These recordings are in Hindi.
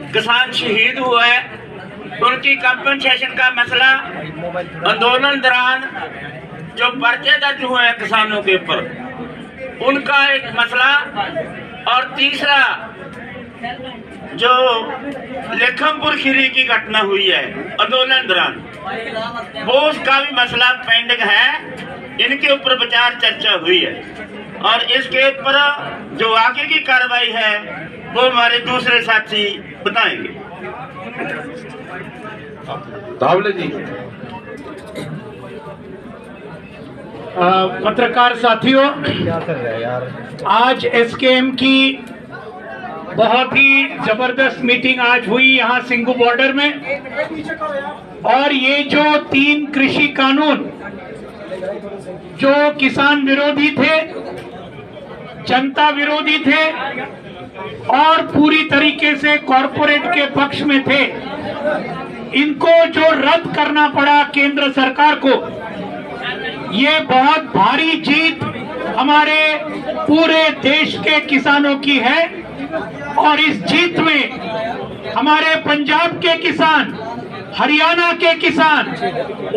किसान शहीद हुए हैं, उनकी कंपनसेशन का मसला, आंदोलन दौरान जो पर्चे दर्ज हुए हैं किसानों के ऊपर उनका एक मसला, और तीसरा जो लेखमपुर खीरी की घटना हुई है आंदोलन दौरान, वो उसका भी मसला पेंडिंग है। इनके ऊपर विचार चर्चा हुई है और इसके ऊपर जो आगे की कार्रवाई है वो हमारे दूसरे साथी बताएंगे। धावले जी। पत्रकार साथियों, आज एसकेएम की बहुत ही जबरदस्त मीटिंग आज हुई यहाँ सिंगू बॉर्डर में, और ये जो 3 कृषि कानून जो किसान विरोधी थे, जनता विरोधी थे और पूरी तरीके से कॉरपोरेट के पक्ष में थे, इनको जो रद्द करना पड़ा केंद्र सरकार को, ये बहुत भारी जीत हमारे पूरे देश के किसानों की है। और इस जीत में हमारे पंजाब के किसान, हरियाणा के किसान,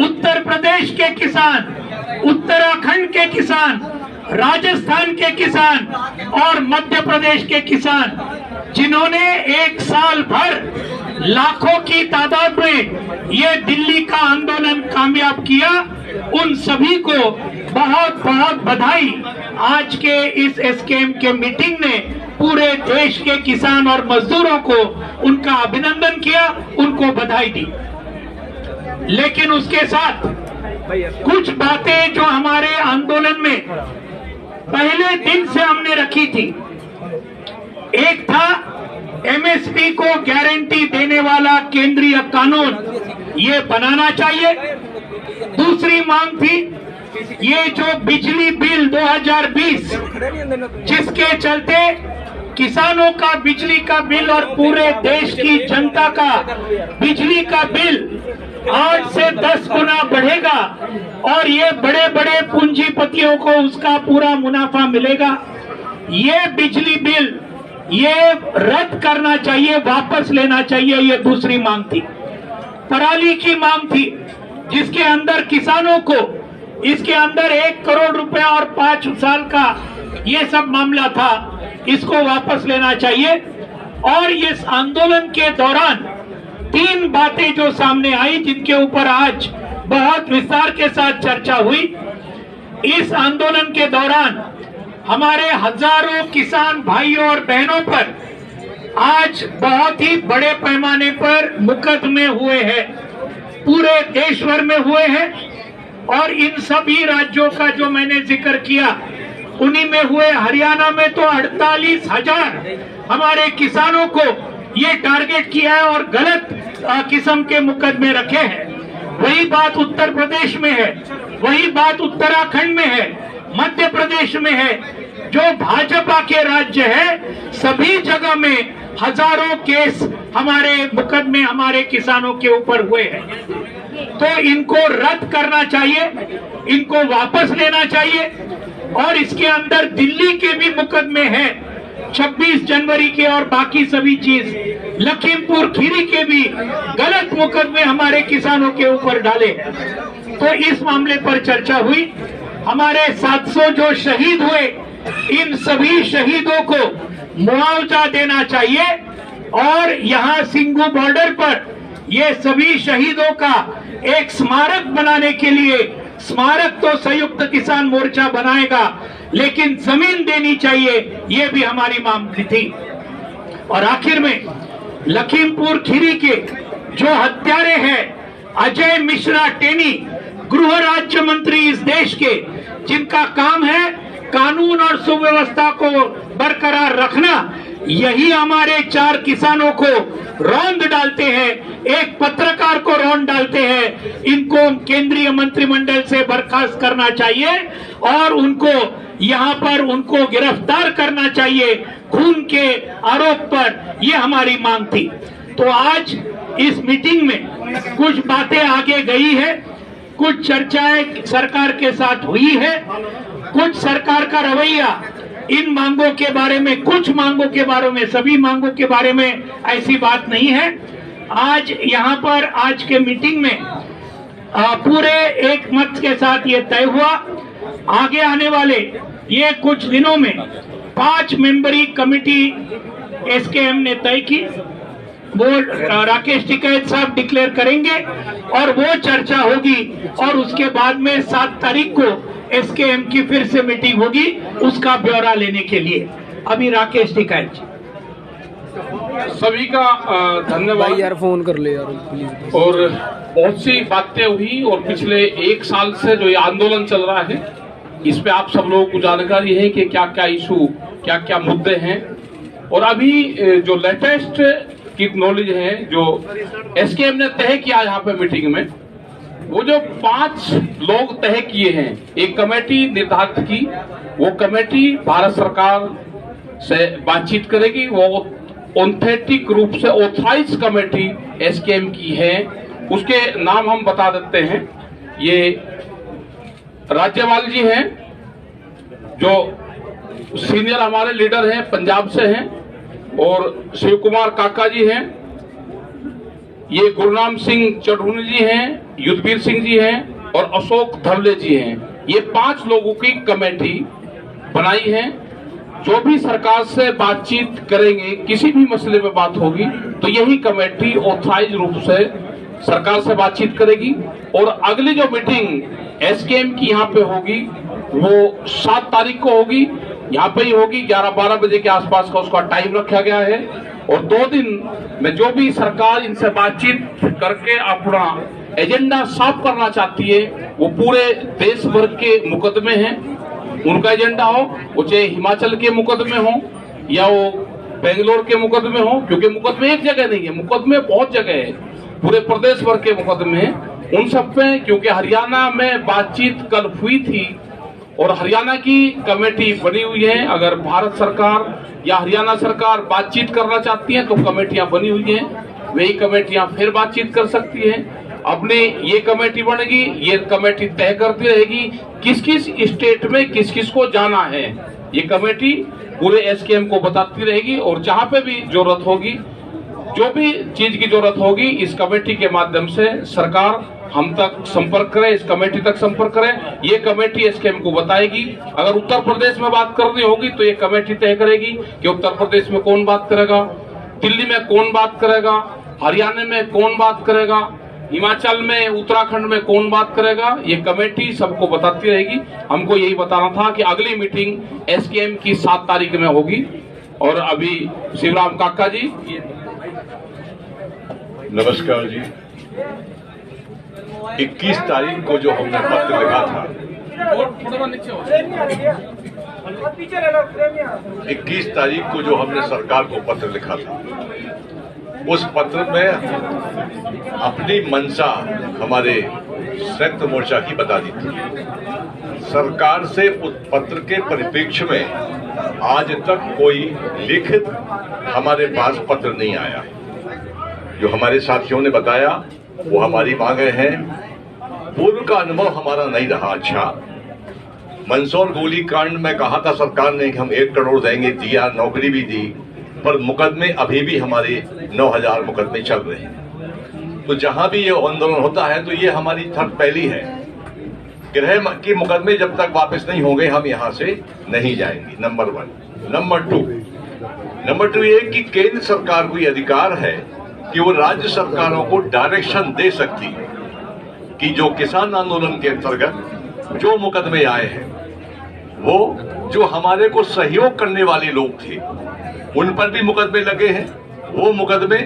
उत्तर प्रदेश के किसान, उत्तराखंड के किसान, राजस्थान के किसान और मध्य प्रदेश के किसान, जिन्होंने एक साल भर लाखों की तादाद में ये दिल्ली का आंदोलन कामयाब किया, उन सभी को बहुत बहुत बधाई। आज के इस एसकेएम के मीटिंग ने पूरे देश के किसान और मजदूरों को उनका अभिनंदन किया, उनको बधाई दी। लेकिन उसके साथ कुछ बातें जो हमारे आंदोलन में पहले दिन से हमने रखी थी, एक था एमएसपी को गारंटी देने वाला केंद्रीय कानून ये बनाना चाहिए। दूसरी मांग थी ये जो बिजली बिल 2020 जिसके चलते किसानों का बिजली का बिल और पूरे देश की जनता का बिजली का बिल 8 से 10 गुना बढ़ेगा और ये बड़े बड़े पूंजीपतियों को उसका पूरा मुनाफा मिलेगा। ये बिजली बिल ये रद्द करना चाहिए, वापस लेना चाहिए, ये दूसरी मांग थी। पराली की मांग थी जिसके अंदर किसानों को इसके अंदर 1 करोड़ रुपया और 5 साल का ये सब मामला था, इसको वापस लेना चाहिए। और इस आंदोलन के दौरान 3 बातें जो सामने आई जिनके ऊपर आज बहुत विस्तार के साथ चर्चा हुई। इस आंदोलन के दौरान हमारे हजारों किसान भाइयों और बहनों पर आज बहुत ही बड़े पैमाने पर मुकदमे हुए हैं, पूरे देश भर में हुए हैं। और इन सभी राज्यों का जो मैंने जिक्र किया उन्हीं में हुए। हरियाणा में तो 48,000 हमारे किसानों को ये टारगेट किया है और गलत किस्म के मुकदमे रखे हैं। वही बात उत्तर प्रदेश में है, वही बात उत्तराखंड में है, मध्य प्रदेश में है। जो भाजपा के राज्य है सभी जगह में हजारों केस हमारे मुकदमे हमारे किसानों के ऊपर हुए हैं। तो इनको रद्द करना चाहिए, इनको वापस लेना चाहिए। और इसके अंदर दिल्ली के भी मुकदमे हैं, 26 जनवरी के और बाकी सभी चीज, लखीमपुर खीरी के भी गलत मुकदमे हमारे किसानों के ऊपर डाले। तो इस मामले पर चर्चा हुई। हमारे 700 जो शहीद हुए, इन सभी शहीदों को मुआवजा देना चाहिए। और यहाँ सिंगू बॉर्डर पर ये सभी शहीदों का एक स्मारक बनाने के लिए, स्मारक तो संयुक्त किसान मोर्चा बनाएगा, लेकिन जमीन देनी चाहिए, ये भी हमारी मांग थी। और आखिर में लखीमपुर खीरी के जो हत्यारे हैं अजय मिश्रा टेनी, गृह राज्य मंत्री इस देश के, जिनका काम है कानून और सुव्यवस्था को बरकरार रखना, यही हमारे 4 किसानों को रौंद डालते हैं, एक पत्रकार को रौंद डालते हैं। इनको केंद्रीय मंत्रिमंडल से बर्खास्त करना चाहिए और उनको यहाँ पर उनको गिरफ्तार करना चाहिए खून के आरोप पर। ये हमारी मांग थी। तो आज इस मीटिंग में कुछ बातें आगे गई है, कुछ चर्चाएं सरकार के साथ हुई है, कुछ सरकार का रवैया इन मांगों के बारे में, कुछ मांगों के बारे में, सभी मांगों के बारे में ऐसी बात नहीं है। आज यहाँ पर आज के मीटिंग में पूरे एक मत के साथ ये तय हुआ, आगे आने वाले ये कुछ दिनों में 5 मेंबरी कमेटी एसकेएम ने तय की। वो राकेश टिकैत साहब डिक्लेयर करेंगे और वो चर्चा होगी और उसके बाद में 7 तारीख को एसकेएम की फिर से मीटिंग होगी उसका ब्यौरा लेने के लिए। अभी राकेश टिकैत सभी का धन्यवाद यार, फोन कर ले यार प्लीज। और बहुत सी बातें हुई और पिछले 1 साल से जो ये आंदोलन चल रहा है इस पे आप सब लोगों को जानकारी है कि क्या क्या इशू, क्या क्या मुद्दे हैं। और अभी जो लेटेस्ट की नॉलेज है जो एसकेएम ने तय किया यहाँ पे मीटिंग में, वो जो 5 लोग तय किए हैं, एक कमेटी निर्धारित की, वो कमेटी भारत सरकार से बातचीत करेगी। वो ऑथेंटिक रूप से ऑथराइज कमेटी एसकेएम की है। उसके नाम हम बता देते हैं। ये राज्यपाल जी हैं जो सीनियर हमारे लीडर हैं, पंजाब से हैं, और शिव कुमार काका जी हैं, ये गुरनाम सिंह चढ़ूनी जी हैं, युद्धवीर सिंह जी हैं और अशोक धवले जी हैं। ये 5 लोगों की कमेटी बनाई है। जो भी सरकार से बातचीत करेंगे, किसी भी मसले पे बात होगी तो यही कमेटी ऑथराइज रूप से सरकार से बातचीत करेगी। और अगली जो मीटिंग एसकेएम की यहाँ पे होगी वो 7 तारीख को होगी, यहाँ पे ही होगी। 11-12 बजे के आसपास का उसका टाइम रखा गया है। और 2 दिन में जो भी सरकार इनसे बातचीत करके अपना एजेंडा साफ करना चाहती है, वो पूरे देश भर के मुकदमे हैं, उनका एजेंडा हो, वो चाहे हिमाचल के मुकदमे हो या वो बेंगलोर के मुकदमे हो, क्योंकि मुकदमे एक जगह नहीं है, मुकदमे बहुत जगह है, पूरे प्रदेश भर के मुकदमे हैं। उन सब पे, क्योंकि हरियाणा में बातचीत कल हुई थी और हरियाणा की कमेटी बनी हुई है। अगर भारत सरकार या हरियाणा सरकार बातचीत करना चाहती है तो कमेटियां बनी हुई हैं, वही कमेटियां फिर बातचीत कर सकती हैं। अपने ये कमेटी बनेगी, ये कमेटी तय करती रहेगी किस किस स्टेट में किस किस को जाना है। ये कमेटी पूरे एसकेएम को बताती रहेगी और जहां पे भी जरूरत होगी, जो भी चीज की जरूरत होगी, इस कमेटी के माध्यम से सरकार हम तक संपर्क करे, इस कमेटी तक संपर्क करे। ये कमेटी एसकेएम को बताएगी। अगर उत्तर प्रदेश में बात करनी होगी तो ये कमेटी तय करेगी कि उत्तर प्रदेश में कौन बात करेगा, दिल्ली में कौन बात करेगा, हरियाणा में कौन बात करेगा, हिमाचल में, उत्तराखंड में कौन बात करेगा। ये कमेटी सबको बताती रहेगी। हमको यही बताना था कि अगली मीटिंग एसकेएम की 7 तारीख में होगी। और अभी शिवराम काका जी। नमस्कार जी। 21 तारीख को जो हमने पत्र लिखा था, 21 तारीख को जो हमने सरकार को पत्र लिखा था, उस पत्र में अपनी मंशा हमारे संयुक्त मोर्चा की बता दी थी। सरकार से उस पत्र के परिप्रेक्ष्य में आज तक कोई लिखित हमारे पास पत्र नहीं आया। जो हमारे साथियों ने बताया वो हमारी मांगे हैं। पूर्व का अनुभव हमारा नहीं रहा अच्छा। मंदसौर गोलीकांड में कहा था सरकार ने कि हम 1 करोड़ देंगे, दिया, नौकरी भी दी, पर मुकदमे अभी भी हमारे 9000 मुकदमे चल रहे हैं। तो जहां भी ये आंदोलन होता है तो ये हमारी पहली है, गृह की मुकदमे जब तक वापस नहीं होंगे हम यहां से नहीं जाएंगे। नंबर 1। नंबर 2 ये कि केंद्र सरकार को ये अधिकार है कि वो राज्य सरकारों को डायरेक्शन दे सकती है कि जो किसान आंदोलन के अंतर्गत जो मुकदमे आए हैं, वो जो हमारे को सहयोग करने वाले लोग थे उन पर भी मुकदमे लगे हैं, वो मुकदमे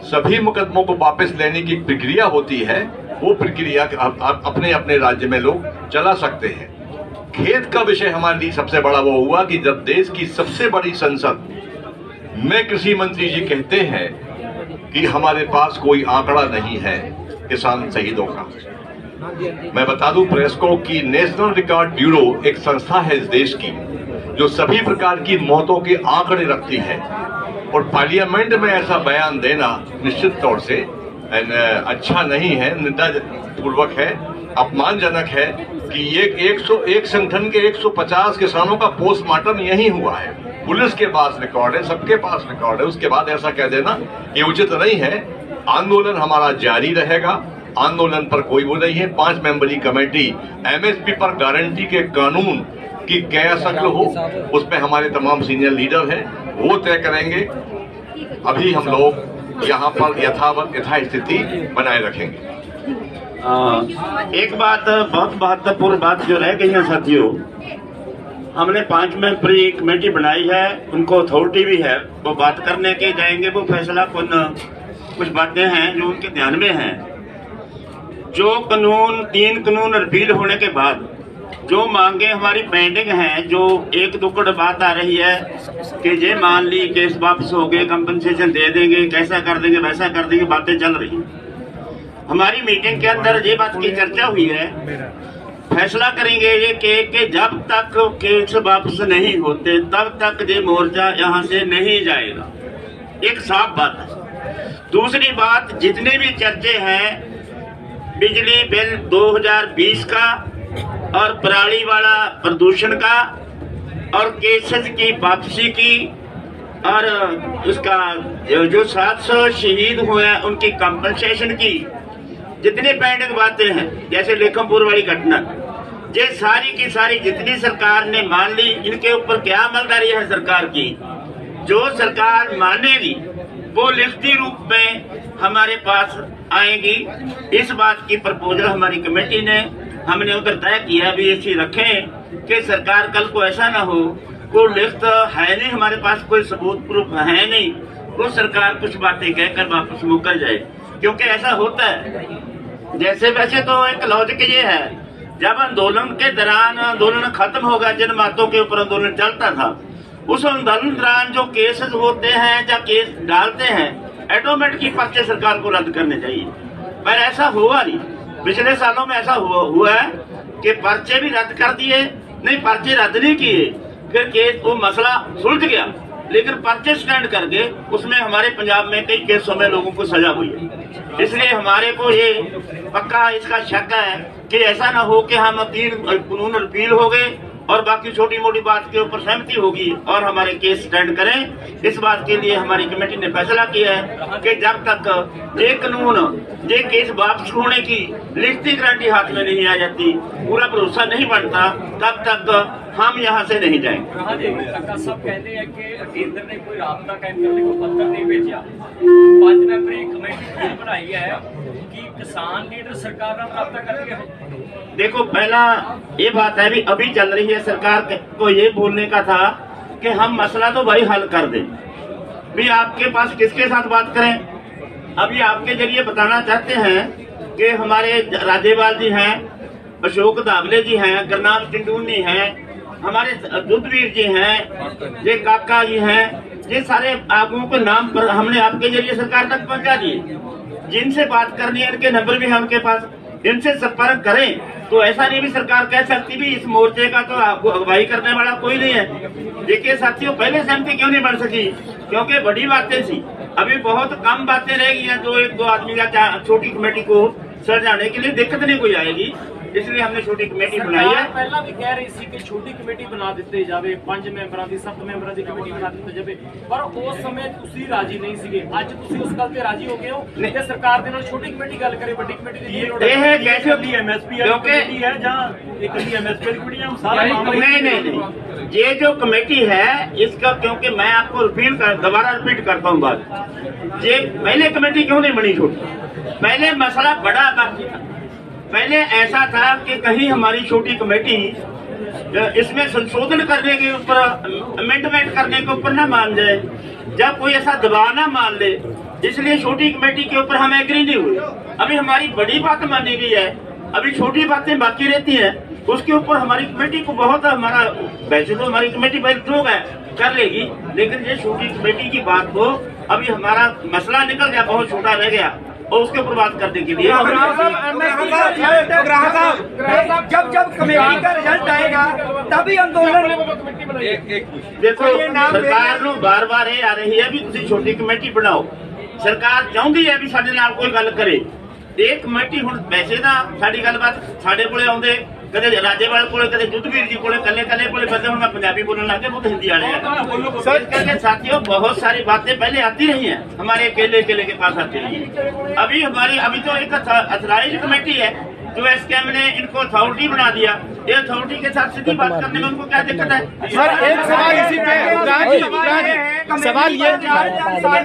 सभी मुकदमों को वापस लेने की प्रक्रिया होती है। वो प्रक्रिया अपने अपने राज्य में लोग चला सकते हैं। खेद का विषय हमारे लिए सबसे बड़ा वो हुआ कि जब देश की सबसे बड़ी संसद में कृषि मंत्री जी कहते हैं कि हमारे पास कोई आंकड़ा नहीं है किसान शहीदों का। मैं बता दूं प्रेस को कि नेशनल रिकॉर्ड ब्यूरो एक संस्था है इस देश की जो सभी प्रकार की मौतों के आंकड़े रखती है, और पार्लियामेंट में ऐसा बयान देना निश्चित तौर से अच्छा नहीं है, निंदा पूर्वक है। अपमानजनक है कि ये 101 संगठन के 150 किसानों का पोस्टमार्टम यही हुआ है। पुलिस के पास रिकॉर्ड है, सबके पास रिकॉर्ड है, उसके बाद ऐसा कह देना ये उचित नहीं है। आंदोलन हमारा जारी रहेगा, आंदोलन पर कोई वो नहीं है। 5 मेंबरी कमेटी एमएसपी पर गारंटी के कानून की क्या शक्ल हो, उसमें हमारे तमाम सीनियर लीडर हैं, वो तय करेंगे। अभी हम लोग यहाँ पर यथास्थिति बनाए रखेंगे। एक बात बहुत महत्वपूर्ण बात जो रह गई है साथियों, हमने 5 मेंबरी कमेटी बनाई है, उनको अथॉरिटी भी है, वो बात करने के जाएंगे, वो फैसला कुछ बातें हैं जो उनके ध्यान में हैं। जो कानून 3 कानून रिपील होने के बाद जो मांगे हमारी पेंडिंग हैं, जो एक दुक्कड़ बात आ रही है कि ये मान ली केस वापस हो गए, कंपनसेशन दे देंगे, कैसा कर देंगे वैसा कर देंगे, बातें चल रही हैं। हमारी मीटिंग के अंदर ये बात की चर्चा हुई है, फैसला करेंगे ये कि जब तक केस वापस नहीं होते तब तक ये मोर्चा यहाँ से नहीं जाएगा। एक साफ बात है। दूसरी बात, जितने भी चर्चे हैं बिजली बिल 2020 का और पराली वाला प्रदूषण का और केसेस की वापसी की और उसका जो 700 शहीद हुए हैं उनकी कंपनसेशन की, जितनी पेंडिंग बातें हैं जैसे लेखमपुर वाली घटना, ये सारी की सारी जितनी सरकार ने मान ली, इनके ऊपर क्या अमलदारी है सरकार की। जो सरकार मानेगी वो लिखती रूप में हमारे पास आएगी। इस बात की प्रपोजल हमारी कमेटी ने हमने उधर तय किया भी ऐसी रखें कि सरकार कल को ऐसा ना हो, कोई लिखत है नहीं हमारे पास, कोई सबूत प्रूफ है नहीं, तो सरकार कुछ बातें कहकर वापस मुकर जाए। क्योंकि ऐसा होता है, जैसे वैसे तो एक लॉजिक ये है, जब आंदोलन के दौरान आंदोलन खत्म होगा, जिन बातों के ऊपर आंदोलन चलता था, उस आंदोलन दौरान जो केसेस होते हैं या केस डालते हैं, ऑटोमेटिक की पर्चे सरकार को रद्द करने चाहिए, पर ऐसा हुआ नहीं। पिछले सालों में ऐसा हुआ है कि पर्चे भी रद्द कर दिए, नहीं पर्चे रद्द नहीं किए, फिर केस वो मसला सुलझ गया, लेकिन पर्चे स्टैंड करके उसमें हमारे पंजाब में कई केसों में लोगों को सजा हुई है। इसलिए हमारे को ये पक्का इसका शक है कि ऐसा ना हो कि हम 3 कानून रिपील हो गए और बाकी छोटी मोटी बात के ऊपर सहमति होगी और हमारे केस स्टैंड करें। इस बात के लिए हमारी कमेटी ने फैसला किया है कि जब तक ये कानून ये केस वापस होने की लिखती गारंटी हाथ में नहीं आ जाती, पूरा भरोसा नहीं बनता, तब तक हम यहाँ से नहीं जाएंगे। सब कहते हैं कि केंद्र ने कोई राबता कायम करने को पत्र नहीं भेजा, 5 मेंबरी कमेटी बनाई है कि किसान लीडर सरकार ਨਾਲ राबता करके हो। देखो, पहला ये बात है भी अभी चल रही है, सरकार को ये बोलने का था कि हम मसला तो भाई हल कर दें, भी आपके पास किसके साथ बात करें। अभी आपके जरिए बताना चाहते हैं कि हमारे राजेवाल जी हैं, अशोक धावले जी हैं, गुरनाम टिंडूनी हैं, हमारे दुधवीर जी हैं, ये काका जी हैं, ये सारे आगुओं के नाम पर हमने आपके जरिए सरकार तक पहुंचा दिए। जिनसे बात करनी है इनके नंबर भी है उनके पास, इनसे संपर्क करें। तो ऐसा नहीं भी सरकार कह सकती भी इस मोर्चे का तो अगुवाई करने वाला कोई नहीं है। देखिए साथियों, पहले सहमति क्यों नहीं बन सकी, क्योंकि बड़ी बातें थी, अभी बहुत कम बातें रह गई हैं जो 1-2 आदमी का छोटी कमेटी को सजाने के लिए दिक्कत नहीं कोई आएगी, इसलिए हमने छोटी कमेटी बनाई है। पहला भी कह रही थी कि छोटी कमेटी बना ਦਿੱਤੇ ਜਾਵੇ, 5 ਮੈਂਬਰਾਂ ਦੀ 7 ਮੈਂਬਰਾਂ ਦੀ ਕਮੇਟੀ ਬਣਾ ਦਿੱਤੀ ਜਾਵੇ, ਪਰ ਉਸ ਸਮੇਂ ਤੁਸੀਂ ਰਾਜੀ ਨਹੀਂ ਸੀਗੇ। ਅੱਜ ਤੁਸੀਂ ਉਸ ਗੱਲ ਤੇ ਰਾਜੀ ਹੋ ਗਏ ਹੋ ਕਿ ਸਰਕਾਰ ਦੇ ਨਾਲ ਛੋਟੀ ਕਮੇਟੀ ਗੱਲ ਕਰੇ, ਵੱਡੀ ਕਮੇਟੀ ਦੀ ਨਹੀਂ ਲੋੜ ਹੈ। ਇਹ ਹੈ कैसे एमएसपी कमेटी है जहां एक एमएसपी की कमेटी हम सारा नहीं, ये जो कमेटी है इसका, क्योंकि मैं आपको दोबारा रिपीट करता हूँ बात, ये पहले कमेटी क्यों नहीं बनी छोटी, पहले मसला बड़ा बाकी था। पहले ऐसा था कि कहीं हमारी छोटी कमेटी इसमें संशोधन करने के ऊपर, अमेंडमेंट करने के ऊपर ना मान जाए, जब कोई ऐसा दबाव ना मान ले, इसलिए छोटी कमेटी के ऊपर हम एग्री नहीं हुए। अभी हमारी बड़ी बात मानी गई है, अभी छोटी बातें बाकी रहती हैं, उसके ऊपर हमारी कमेटी को बहुत हमारा, वैसे तो हमारी कमेटी पहले लोग है कर लेगी, लेकिन ये छोटी कमेटी की बात को अभी हमारा मसला निकल गया, बहुत छोटा रह गया और उसके ऊपर बात करने के लिए जब कमेटी का रिजल्ट आएगा तभी आंदोलन। देखो, सरकार ਨੂੰ बार-बार ये आ रही है भी ਤੁਸੀਂ छोटी कमेटी बनाओ, सरकार चाहती है भी साडे नाल कोई गल करे, ਇਹ ਕਮੇਟੀ ਹੁਣ ਵੈਸੇ ਤਾਂ ਸਾਡੀ ਗੱਲਬਾਤ ਸਾਡੇ ਕੋਲੇ ਆਉਂਦੇ ਕਦੇ ਰਾਜੇਵਾਲ ਕੋਲੇ ਕਦੇ ਜੁੱਧਵੀਰ ਜੀ ਕੋਲੇ ਕੱਲੇ ਕੋਲੇ बंदे ਹੁਣ मैं पंजाबी बोलने लग गया बहुत हिंदी वाले हैं सर करके साथियों बहुत सारी बातें पहले आती रही हैं हमारे केले के पास आती रही है अभी तो एक अथराइज कमेटी है जो एसकेएम ने इनको अथॉरिटी बना दिया ये अथॉरिटी के साथ सीधी बात करने में उनको क्या दिक्कत है सर एक सवाल इसी पे सवाल ये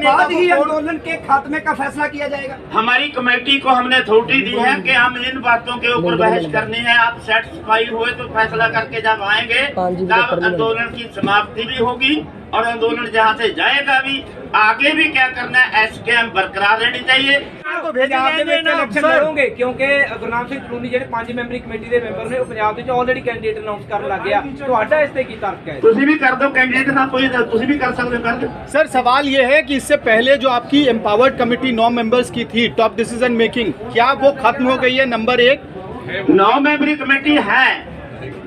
बाद ही आंदोलन के खात्मे का फैसला किया जाएगा। हमारी कमेटी को हमने अथॉरिटी दी है कि हम इन बातों के ऊपर बहस करनी है आप सेटिस्फाई हुए तो फैसला करके जब आएंगे तब आंदोलन की समाप्ति भी होगी और आंदोलन जहाँ से जाएगा भी आगे भी क्या करना है एसकेएम बरकरार रहनी चाहिए क्योंकि गुरनाम सिंह चढ़ूनी ਜਿਹੜੇ 5 ਮੈਂਬਰੀ ਕਮੇਟੀ ਦੇ ਮੈਂਬਰ ਨੇ ਉਹ ਪੰਜਾਬ ਵਿੱਚ ਆਲਰੇਡੀ ਕੈਂਡੀਡੇਟ ਅਨਾਉਂਸ ਕਰਨ ਲੱਗ ਗਿਆ ਤੁਹਾਡਾ ਇਸ ਤੇ ਕੀ ਤਰਕ ਹੈ ਤੁਸੀਂ ਵੀ ਕਰ ਦਿਓ ਕੈਂਡੀਡੇਟ ਨਾਲ ਕੋਈ ਤੁਸੀਂ ਵੀ ਕਰ ਸਕਦੇ ਹੋ ਕਰ ਦਿਓ सर सवाल ये है कि इससे पहले जो आपकी एम्पावर्ड कमेटी 9 मेंबर्स की थी टॉप डिसीजन मेकिंग क्या वो खत्म हो गई है? नंबर 1 9 मेंबरी कमेटी है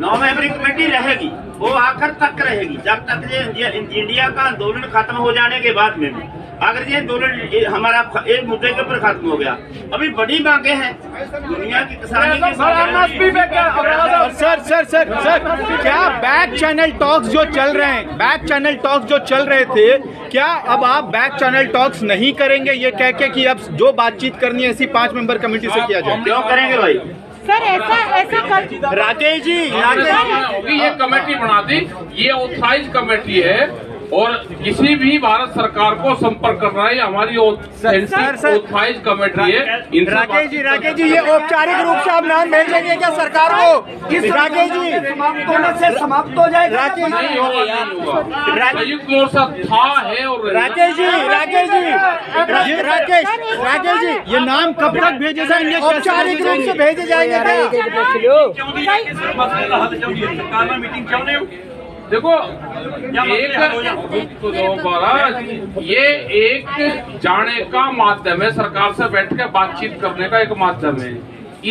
9 मेंबरी कमेटी रहेगी वो आखिर तक रहेगी जब तक ये इंडिया का आंदोलन खत्म हो जाने के बाद में भी अगर ये आंदोलन हमारा एक मुद्दे के ऊपर खत्म हो गया अभी बड़ी मांगे हैं दुनिया की किसानी की सर क्या बैक चैनल टॉक्स जो चल रहे थे क्या अब आप बैक चैनल टॉक्स नहीं करेंगे ये कह के कि अब जो बातचीत करनी है ऐसी 5 मेंबर कमेटी से किया जाए? क्यों करेंगे भाई सर ऐसा कर राकेश जी ये कमेटी बना दी ये ऑथराइज कमेटी है और किसी भी भारत सरकार को संपर्क करना है हमारी ऑथराइज कमेटी है। राकेश जी ये औपचारिक रूप से आप नाम भेजेंगे क्या सरकार को? राकेश जी समाप्त हो जाएगा नहीं होगा संयुक्त मोर्चा था है और राकेश जी ये नाम कब तक भेजे जाएंगे? औपचारिक रूप से भेजे जाएंगे? देखो ये एक जाने का माध्यम है सरकार से बैठ के बातचीत करने का एक माध्यम है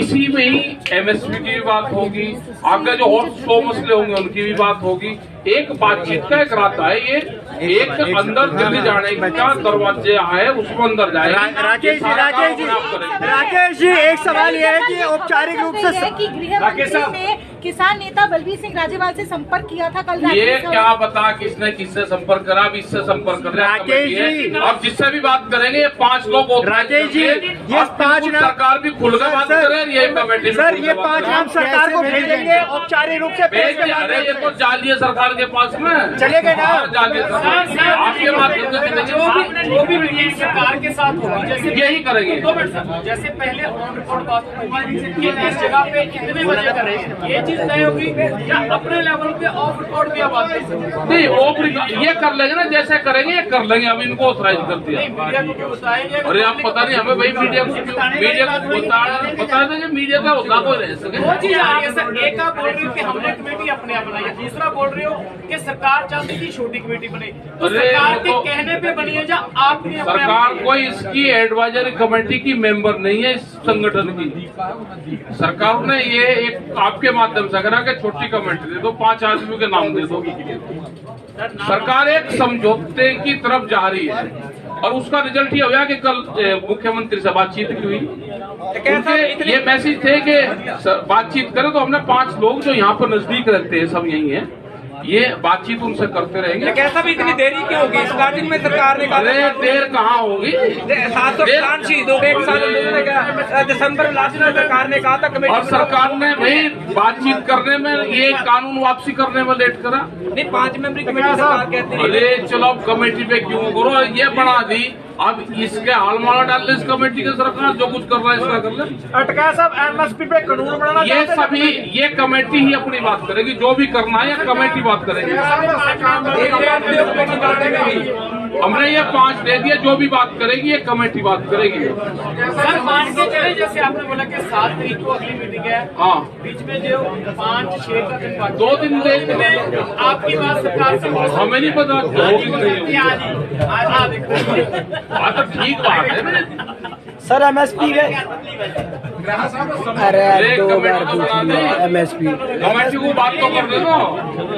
इसी में ही एमएसपी की भी बात होगी आगे जो और 100 मसले होंगे उनकी भी बात होगी एक बातचीत का एक रास्ता है ये एक अंदर दिल्ली जाने का दरवाजे है उसमें अंदर जाए। राकेश जी एक सवाल ये है कि औपचारिक रूप से गृह ने किसान नेता बलबीर सिंह राजेवाल से संपर्क किया था कल ये क्या पता किसने किससे संपर्क करा अब इससे संपर्क कर राकेश जी अब जिससे भी बात करेंगे ये 5 लोग राकेश जी ये 5 सरकार भी खुलकर बात करे ये कमेटी सर ये 5 नाम सरकार को भेजेंगे औपचारिक रूप से अरे ये तो जालिए सरकार के पास में चलेगा ना जालिए सरकार आपके माध्यम जो भी मीटिंग सरकार के साथ होगी जैसे यही करेंगे 2 मिनट जैसे पहले ऑन रिकॉर्ड बात होगी इस जगह पे इतने बजे करें ये चीज तय होगी या अपने लेवल पे ऑफ रिकॉर्ड भी बात कर सकते नहीं ऑफ ये कर लेंगे ना जैसे करेंगे ये कर लेंगे अब इनको ऑथराइज कर दिया मीडिया को बताएंगे अरे आप पता नहीं हमें भाई मीडिया को बता देंगे मीडिया का होता कोई रह सके वो चीज आ रही है सर एक आप बोल रहे हो कि हमने कमेटी अपने आप बनाई है दूसरा बोल रहे हो कि सरकार चाहती थी छोटी कमेटी बने तो सरकार के कहने पे बनी है या आपने सरकार कोई इसकी एडवाइजरी कमेटी की मेंबर नहीं है इस संगठन की सरकार ने ये एक आपके माध्यम से करा कि छोटी कमेटी दे दो 5 आदमियों के नाम दे दो सरकार एक समझौते की तरफ जा रही है और उसका रिजल्ट ये हुआ कि कल मुख्यमंत्री से बातचीत की हुई उनके ये मैसेज थे कि बातचीत करें तो हमने 5 लोग जो यहाँ पर नजदीक रहते हैं सब यही हैं ये बातचीत उनसे करते रहेंगे। कैसा भी इतनी देरी क्यों होगी स्टार्टिंग में सरकार ने अरे देर कहाँ होगी 700 शहीदों के एक साल दिसंबर लास्ट में सरकार ने कहा था कमेटी और सरकार ने भाई बातचीत करने में ये कानून वापसी करने में लेट करा नहीं 5 मेंबरी कमेटी सरकार कहती है अरे चलो अब कमेटी पे क्यों करो ये बना दी अब इसके हाल माला डाल इस कमेटी के सरकार जो कुछ कर रहा है इसका कर ले अटका साहब एमएसपी पे कानून बनाना ये सभी ये कमेटी ही अपनी बात करेगी जो भी करना है ये कमेटी बात करेगी हमने ये 5 दे दिया जो भी बात करेगी ये कमेटी बात करेगी सर मान के चले जैसे आपने बोला कि 7 तारीख को अगली मीटिंग है हाँ बीच में जो 5-6 का दिन बाकी 2 दिन देते आपकी बात सरकार से हमें नहीं पता 2 दिन नहीं आज देखो हाँ तो ठीक बात है सर एमएसपी अरे 2 बार पूछ लिया एमएसपी कमेटी को बात तो कर दे दो